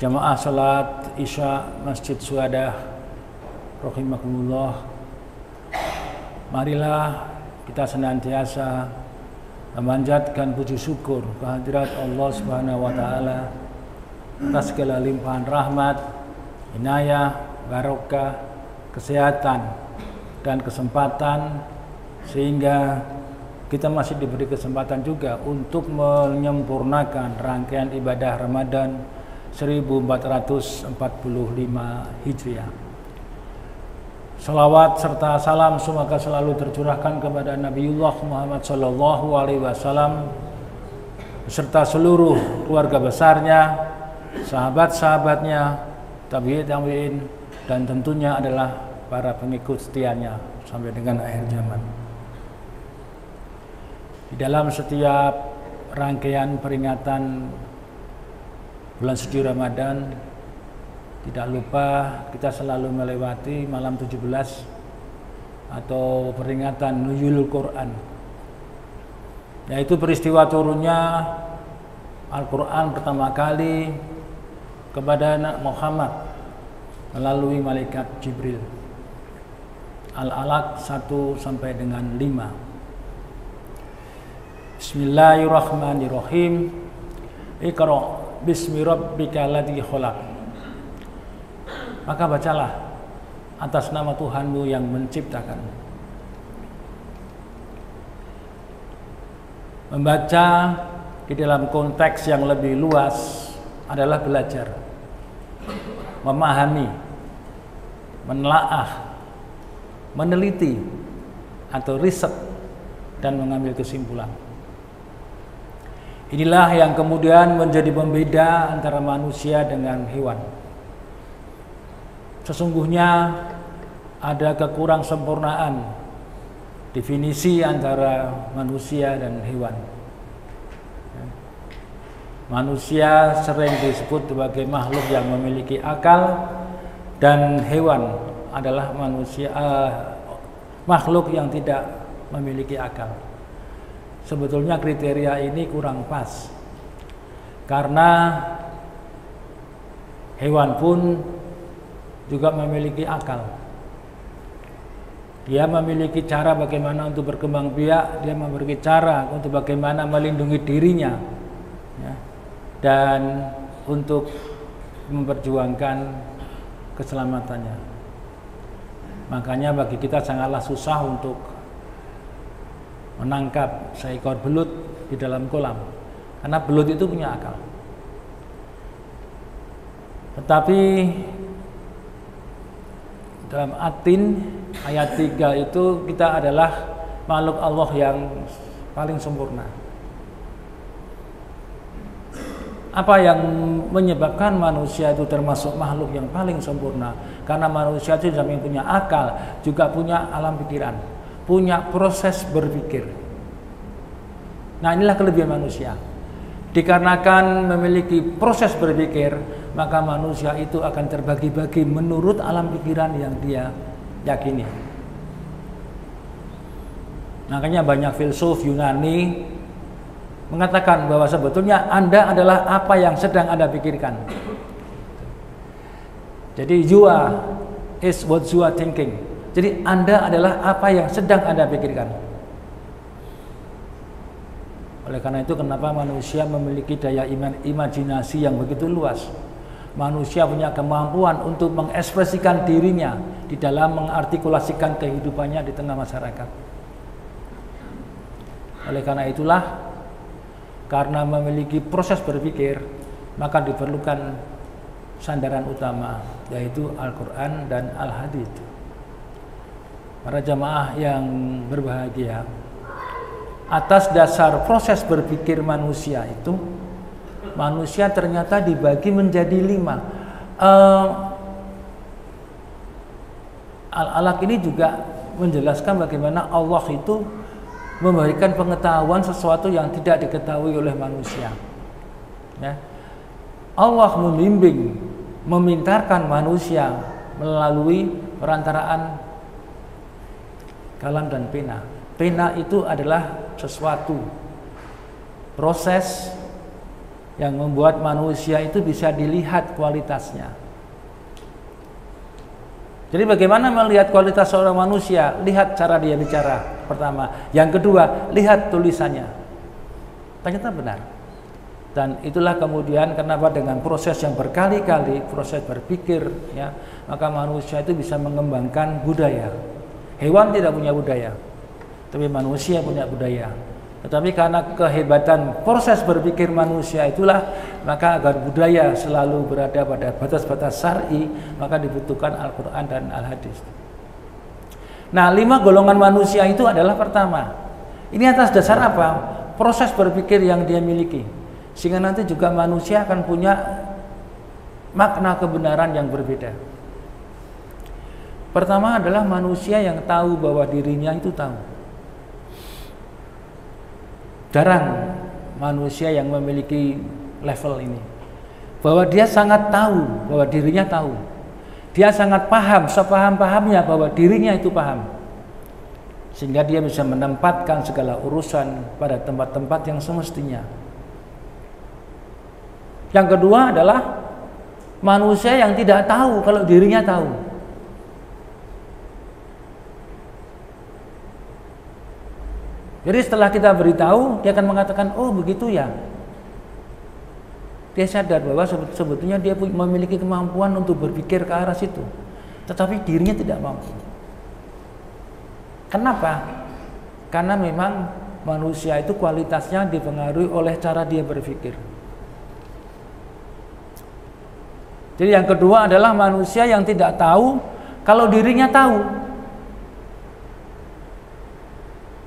Jamaah salat Isya Masjid Suhadah rahimakumullah. Marilah kita senantiasa memanjatkan puji syukur kehadirat Allah Subhanahu wa taala atas segala limpahan rahmat, inayah, barokah, kesehatan dan kesempatan, sehingga kita masih diberi kesempatan juga untuk menyempurnakan rangkaian ibadah Ramadan 1445 Hijriah. Salawat serta salam semoga selalu tercurahkan kepada Nabiullah Muhammad SAW beserta seluruh keluarga besarnya, sahabat-sahabatnya, tabi'in, dan tentunya adalah para pengikut setianya sampai dengan akhir zaman. Di dalam setiap rangkaian peringatan bulan suci Ramadan, tidak lupa kita selalu melewati malam 17 atau peringatan Nuzulul Quran, yaitu peristiwa turunnya Al-Quran pertama kali kepada Muhammad melalui malaikat Jibril. Al-Alaq 1 sampai dengan 5. Bismillahirrahmanirrahim. Iqra bismi rabbikal ladzi khalaq. Maka bacalah atas nama Tuhanmu yang menciptakan. Membaca di dalam konteks yang lebih luas adalah belajar, memahami, menelaah, meneliti atau riset dan mengambil kesimpulan. Inilah yang kemudian menjadi pembeda antara manusia dengan hewan. Sesungguhnya ada kekurangsempurnaan definisi antara manusia dan hewan. Manusia sering disebut sebagai makhluk yang memiliki akal, dan hewan adalah makhluk yang tidak memiliki akal. Sebetulnya kriteria ini kurang pas, karena hewan pun juga memiliki akal. Dia memiliki cara bagaimana untuk berkembang biak, dia memiliki cara untuk bagaimana melindungi dirinya, ya, dan untuk memperjuangkan keselamatannya. Makanya bagi kita sangatlah susah untuk menangkap seekor belut di dalam kolam, karena belut itu punya akal. Tetapi dalam At-Tin ayat 3 itu kita adalah makhluk Allah yang paling sempurna. Apa yang menyebabkan manusia itu termasuk makhluk yang paling sempurna? Karena manusia itu samping punya akal, juga punya alam pikiran, punya proses berpikir. Nah, inilah kelebihan manusia. Dikarenakan memiliki proses berpikir, maka manusia itu akan terbagi-bagi menurut alam pikiran yang dia yakini. Makanya banyak filsuf Yunani mengatakan bahwa sebetulnya Anda adalah apa yang sedang Anda pikirkan. Jadi you is what you are thinking. Jadi Anda adalah apa yang sedang Anda pikirkan. Oleh karena itu kenapa manusia memiliki daya imajinasi yang begitu luas. Manusia punya kemampuan untuk mengekspresikan dirinya di dalam mengartikulasikan kehidupannya di tengah masyarakat. Oleh karena itulah, karena memiliki proses berpikir, maka diperlukan sandaran utama, yaitu Al-Quran dan Al-Hadits. Para jamaah yang berbahagia, atas dasar proses berpikir manusia itu, manusia ternyata dibagi menjadi 5. Al-Alaq ini juga menjelaskan bagaimana Allah itu memberikan pengetahuan sesuatu yang tidak diketahui oleh manusia. Ya. Allah membimbing, memintarkan manusia melalui perantaraan kalam dan pena. Pena itu adalah sesuatu proses yang membuat manusia itu bisa dilihat kualitasnya. Jadi bagaimana melihat kualitas seorang manusia? Lihat cara dia bicara, pertama. Yang kedua, lihat tulisannya. Ternyata benar. Dan itulah kemudian kenapa dengan proses yang berkali-kali, proses berpikir, ya, maka manusia itu bisa mengembangkan budaya. Hewan tidak punya budaya, tapi manusia punya budaya. Tetapi karena kehebatan proses berpikir manusia itulah, maka agar budaya selalu berada pada batas-batas syar'i, maka dibutuhkan Al-Quran dan Al-Hadis. Nah, 5 golongan manusia itu adalah pertama. Ini atas dasar apa? Proses berpikir yang dia miliki. Sehingga nanti juga manusia akan punya makna kebenaran yang berbeda. Pertama adalah manusia yang tahu bahwa dirinya itu tahu. Jarang manusia yang memiliki level ini, bahwa dia sangat tahu bahwa dirinya tahu. Dia sangat paham, sepaham-pahamnya bahwa dirinya itu paham, sehingga dia bisa menempatkan segala urusan pada tempat-tempat yang semestinya. Yang kedua adalah manusia yang tidak tahu kalau dirinya tahu. Jadi setelah kita beritahu, dia akan mengatakan, oh begitu ya. Dia sadar bahwa sebetulnya dia memiliki kemampuan untuk berpikir ke arah situ, tetapi dirinya tidak mampu. Kenapa? Karena memang manusia itu kualitasnya dipengaruhi oleh cara dia berpikir. Jadi yang kedua adalah manusia yang tidak tahu kalau dirinya tahu.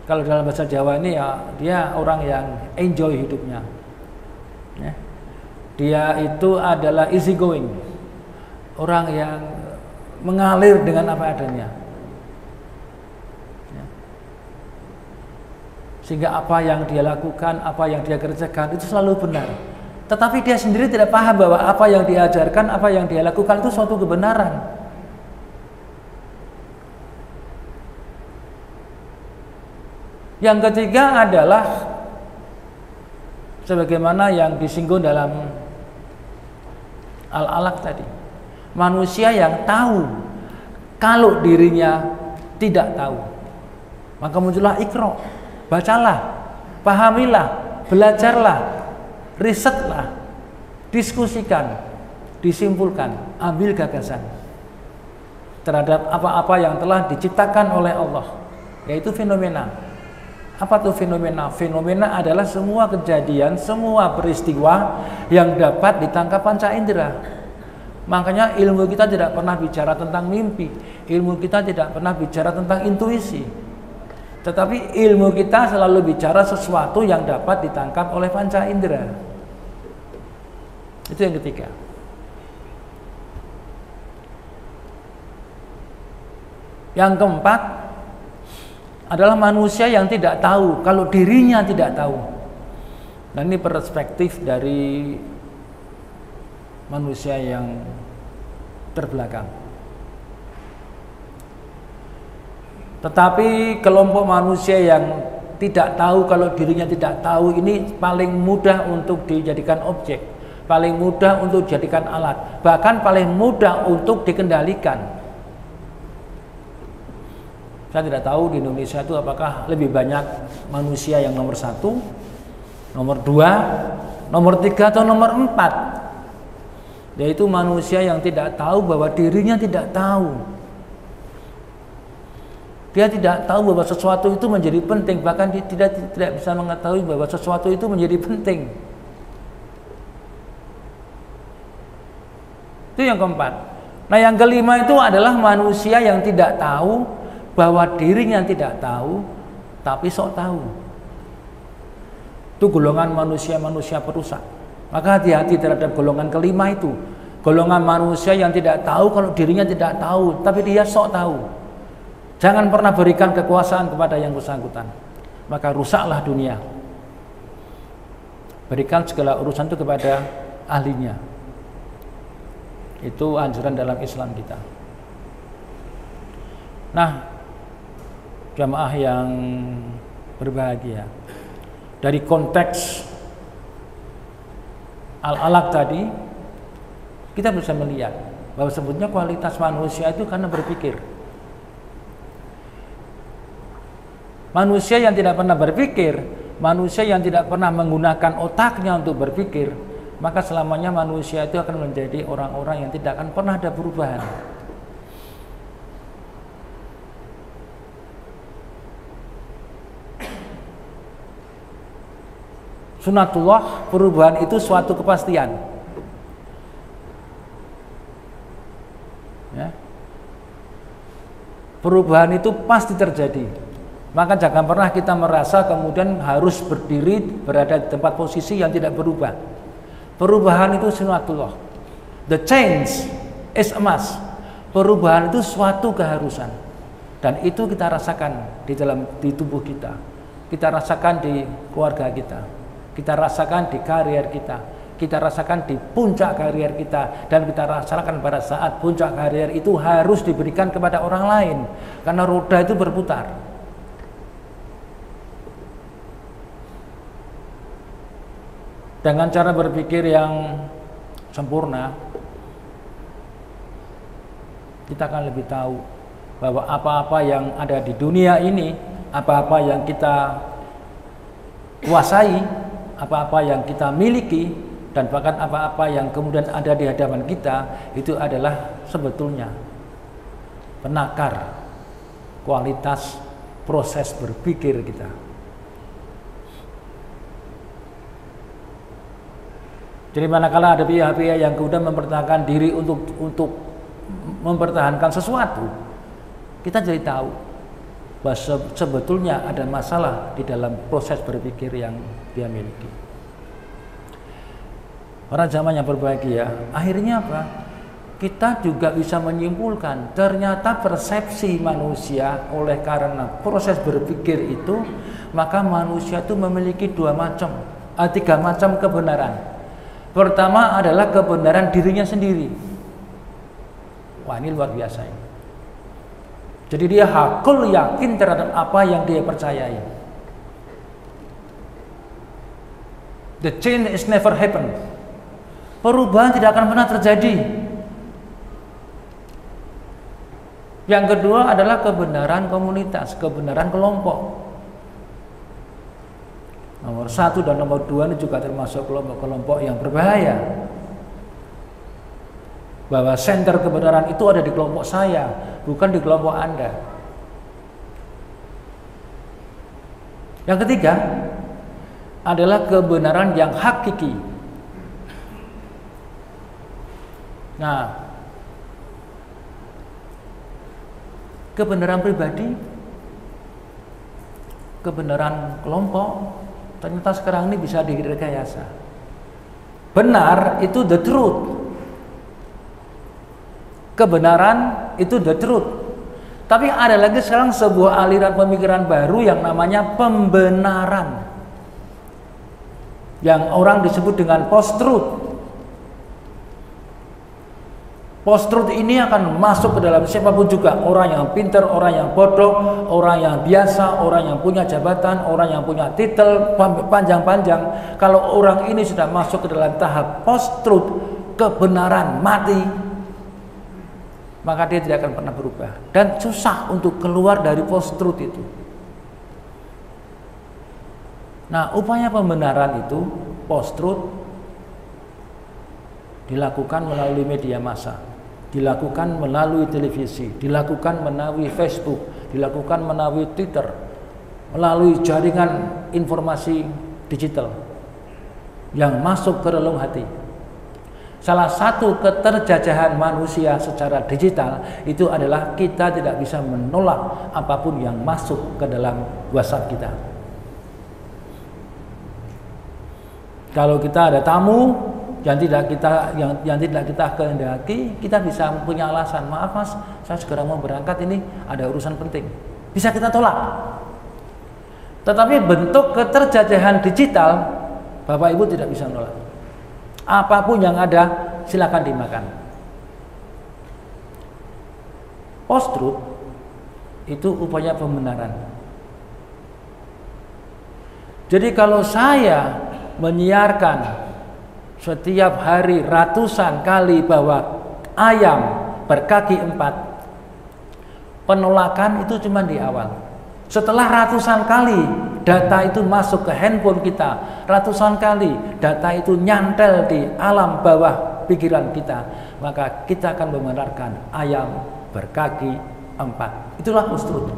Kalau dalam bahasa Jawa ini ya, dia orang yang enjoy hidupnya, ya. Dia itu adalah easy going, orang yang mengalir dengan apa adanya, ya. Sehingga apa yang dia lakukan, apa yang dia kerjakan itu selalu benar. Tetapi dia sendiri tidak paham bahwa apa yang dia ajarkan, apa yang dia lakukan itu suatu kebenaran. Yang ketiga adalah sebagaimana yang disinggung dalam Al-Alaq tadi, manusia yang tahu kalau dirinya tidak tahu. Maka muncullah Iqra, bacalah, pahamilah, belajarlah, risetlah, diskusikan, disimpulkan, ambil gagasan terhadap apa-apa yang telah diciptakan oleh Allah, yaitu fenomena. Apa itu fenomena? Fenomena adalah semua kejadian, semua peristiwa yang dapat ditangkap panca indera. Makanya ilmu kita tidak pernah bicara tentang mimpi, ilmu kita tidak pernah bicara tentang intuisi. Tetapi ilmu kita selalu bicara sesuatu yang dapat ditangkap oleh panca indera. Itu yang ketiga. Yang keempat adalah manusia yang tidak tahu kalau dirinya tidak tahu. Dan ini perspektif dari manusia yang terbelakang. Tetapi kelompok manusia yang tidak tahu kalau dirinya tidak tahu ini paling mudah untuk dijadikan objek, paling mudah untuk dijadikan alat, bahkan paling mudah untuk dikendalikan. Saya tidak tahu di Indonesia itu apakah lebih banyak manusia yang nomor 1, nomor 2, nomor 3 atau nomor 4. Yaitu manusia yang tidak tahu bahwa dirinya tidak tahu. Dia tidak tahu bahwa sesuatu itu menjadi penting, bahkan dia tidak bisa mengetahui bahwa sesuatu itu menjadi penting. Itu yang keempat. Nah, yang kelima itu adalah manusia yang tidak tahu bahwa dirinya tidak tahu, tapi sok tahu. Itu golongan manusia-manusia perusak. Maka hati-hati terhadap golongan kelima itu. Golongan manusia yang tidak tahu kalau dirinya tidak tahu, tapi dia sok tahu. Jangan pernah berikan kekuasaan kepada yang bersangkutan, maka rusaklah dunia. Berikan segala urusan itu kepada ahlinya. Itu anjuran dalam Islam kita. Nah, jamaah yang berbahagia, dari konteks Al-Alaq tadi, kita bisa melihat bahwa sebetulnya kualitas manusia itu karena berpikir. Manusia yang tidak pernah berpikir, manusia yang tidak pernah menggunakan otaknya untuk berpikir, maka selamanya manusia itu akan menjadi orang-orang yang tidak akan pernah ada perubahan. Sunatullah, perubahan itu suatu kepastian. Ya. Perubahan itu pasti terjadi. Maka jangan pernah kita merasa kemudian harus berdiri berada di tempat posisi yang tidak berubah. Perubahan itu sunatullah. The change is a must. Perubahan itu suatu keharusan. Dan itu kita rasakan di tubuh kita. Kita rasakan di keluarga kita. Kita rasakan di karier kita, kita rasakan di puncak karier kita, dan kita rasakan pada saat puncak karier itu harus diberikan kepada orang lain, karena roda itu berputar. Dengan cara berpikir yang sempurna, kita akan lebih tahu bahwa apa-apa yang ada di dunia ini, apa-apa yang kita kuasai, apa-apa yang kita miliki, dan bahkan apa-apa yang kemudian ada di hadapan kita, itu adalah sebetulnya penakar kualitas proses berpikir kita. Jadi manakala ada pihak-pihak yang kemudian mempertahankan diri untuk mempertahankan sesuatu, kita jadi tahu bahwa sebetulnya ada masalah di dalam proses berpikir yang dia miliki. Para zaman yang berbahagia, akhirnya apa? Kita juga bisa menyimpulkan ternyata persepsi manusia oleh karena proses berpikir itu, maka manusia itu memiliki tiga macam kebenaran. Pertama adalah kebenaran dirinya sendiri. Wah, ini luar biasa ini. Jadi dia hakul yakin terhadap apa yang dia percayai. The change is never happen. Perubahan tidak akan pernah terjadi. Yang kedua adalah kebenaran komunitas, kebenaran kelompok. Nomor 1 dan nomor 2 ini juga termasuk kelompok-kelompok yang berbahaya. Bahwa senter kebenaran itu ada di kelompok saya, bukan di kelompok Anda. Yang ketiga adalah kebenaran yang hakiki. Nah, kebenaran pribadi, kebenaran kelompok, ternyata sekarang ini bisa direkayasa. Benar itu the truth. Kebenaran itu the truth. Tapi ada lagi sekarang sebuah aliran pemikiran baru yang namanya pembenaran, yang orang disebut dengan post-truth. Post-truth ini akan masuk ke dalam siapapun juga, orang yang pintar, orang yang bodoh, orang yang biasa, orang yang punya jabatan, orang yang punya titel panjang-panjang. Kalau orang ini sudah masuk ke dalam tahap post-truth, kebenaran mati, maka dia tidak akan pernah berubah, dan susah untuk keluar dari post-truth itu. Nah, upaya pembenaran itu, post-truth, dilakukan melalui media massa, dilakukan melalui televisi, dilakukan melalui Facebook, dilakukan melalui Twitter, melalui jaringan informasi digital yang masuk ke relung hati. Salah satu keterjajahan manusia secara digital itu adalah kita tidak bisa menolak apapun yang masuk ke dalam WhatsApp kita. Kalau kita ada tamu yang tidak kita kehendaki, kita bisa punya alasan, maaf mas, saya segera mau berangkat, ini ada urusan penting. Bisa kita tolak. Tetapi bentuk keterjajahan digital, Bapak Ibu tidak bisa menolak. Apapun yang ada, silakan dimakan. Post-truth itu upaya pembenaran. Jadi kalau saya menyiarkan setiap hari ratusan kali bahwa ayam berkaki 4, penolakan itu cuma di awal. Setelah ratusan kali data itu masuk ke handphone kita, ratusan kali data itu nyantel di alam bawah pikiran kita, maka kita akan membenarkan ayam berkaki 4. Itulah post-truth.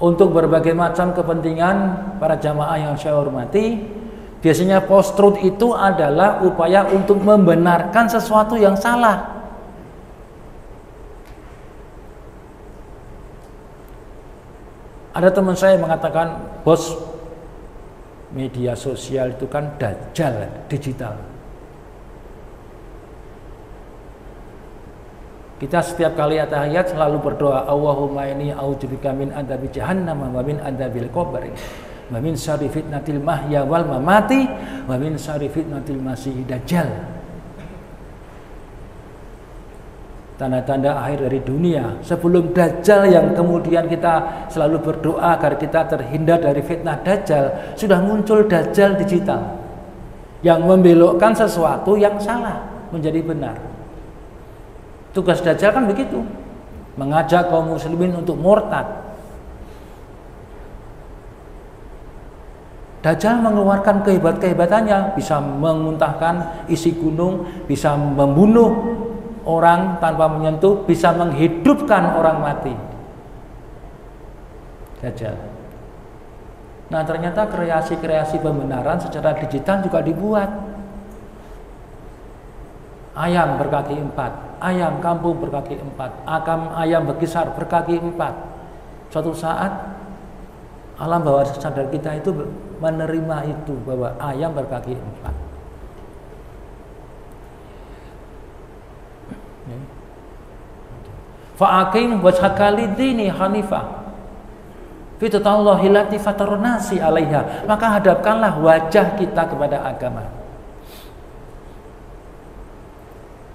Untuk berbagai macam kepentingan para jamaah yang saya hormati, biasanya post-truth itu adalah upaya untuk membenarkan sesuatu yang salah. Ada teman saya mengatakan, bos, media sosial itu kan dajjal digital. Kita setiap kali tahiyat selalu berdoa, Allahumma inni a'udzubika min adzabi jahannam wa min adzabil qabr wa min syarri fitnatil mahya wal mamati wa min syarri fitnatil masiihid dajjal. Tanda-tanda akhir dari dunia sebelum dajjal, yang kemudian kita selalu berdoa agar kita terhindar dari fitnah dajjal, sudah muncul dajjal digital yang membelokkan sesuatu yang salah menjadi benar. Tugas dajjal kan begitu, mengajak kaum muslimin untuk murtad. Dajjal mengeluarkan kehebatannya, bisa memuntahkan isi gunung, bisa membunuh orang tanpa menyentuh, bisa menghidupkan orang mati. Dajjal. Nah, ternyata kreasi-kreasi pembenaran secara digital juga dibuat. Ayam berkaki 4, ayam kampung berkaki 4, ayam bekisar berkaki 4. Suatu saat alam bawah sadar kita itu menerima itu, bahwa ayam berkaki 4. Fa'aqim wajhaka lid-dini hanifah fitatallahi allati fatarnasi 'alaiha. Maka hadapkanlah wajah kita kepada agama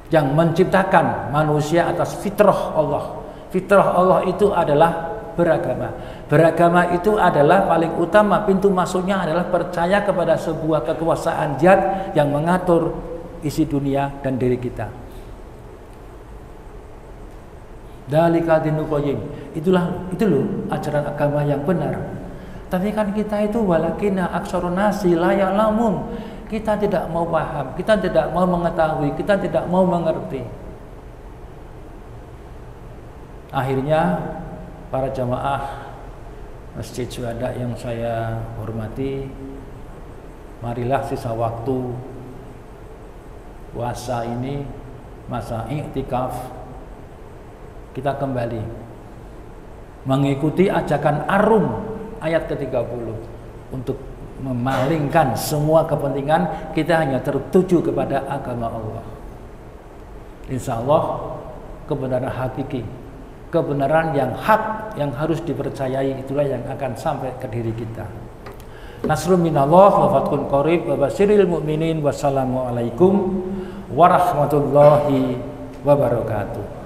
yang menciptakan manusia atas fitrah Allah. Fitrah Allah itu adalah beragama. Beragama itu adalah paling utama, pintu masuknya adalah percaya kepada sebuah kekuasaan zat yang mengatur isi dunia dan diri kita. Dzalika dinul qayyim. Itu loh ajaran agama yang benar. Tapi kan kita itu walakina aksarun nasi la ya'lamun. Kita tidak mau paham, kita tidak mau mengetahui, kita tidak mau mengerti. Akhirnya para jamaah Masjid Syuhada yang saya hormati, marilah sisa waktu puasa ini, masa iktikaf, kita kembali mengikuti ajakan Ar-Rum ayat ke-30 untuk memalingkan semua kepentingan kita hanya tertuju kepada agama Allah. Insya Allah kebenaran hakiki, kebenaran yang hak, yang harus dipercayai, itulah yang akan sampai ke diri kita. Nasrun minallah wa fathun qarib wa basyiril mu'minin. Wassalamualaikum warahmatullahi wabarakatuh.